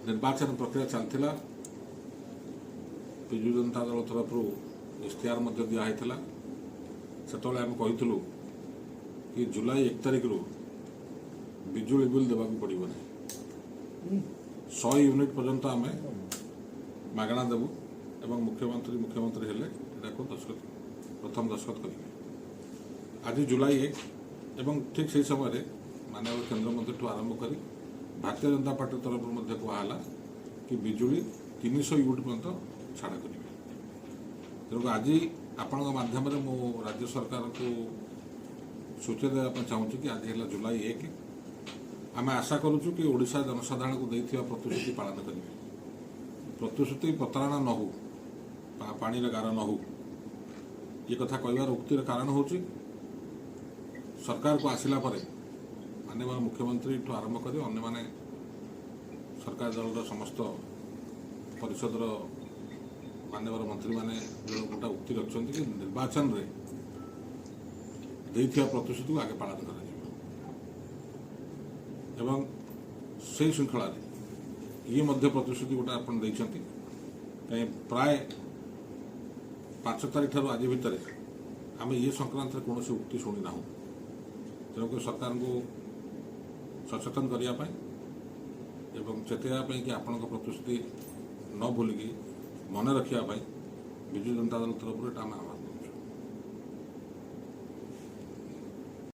निर्वाचन प्रक्रिया चलता विजु जनता दल तरफ इश्तिहार दिखाई से आम कहूँ कि जुलाई 1 तारिख रू बिजुली बिल देवाक पड़ो नहीं 100 यूनिट पर्यंत आम मागणा देवु एवं मुख्यमंत्री हेले दस्तखत प्रथम दस्तखत करेंगे आज जुलाई 1 एवं ठीक से समय माननीय केंद्र मंत्री आरंभ कर भारतीय जनता पार्टी तरफ कहला कि बिजुली 300 यूनिट पर्यंत छाड़ करेंगे तेणु आज आपण मध्यम मो राज्य सरकार को सूचना देवाई चाहूँ कि आज है जुलाई 1 आम आशा करुचु कि ओडिशा जनसाधारण को देथिबा प्रतिश्रुति पालन करेंगे प्रतिश्रुति प्रतारणा न हो पानी गार न हो ये कथा कहबार उक्तिर कारण हूँ सरकार को आसिला परे माननीय मुख्यमंत्री आरंभ कर अन्य माने सरकार दल समस्त परिषद माननीय मंत्री मैंने गोटा उक्ति रखिंट कि निर्वाचन में प्रतिश्रुति को आगे पालन कर से श्रृंखला ये प्रतिश्रुति गोटे आप कहीं प्राय 5 तारीख ठार आज भितर आम ये संक्रांत कौन उक्ति शुणी ना तेणुक सरकार को सचेतन करने चेताई कि आपण प्रतिश्रुति न भूलिकी मन रखापी विजु जनता दल तरफ आम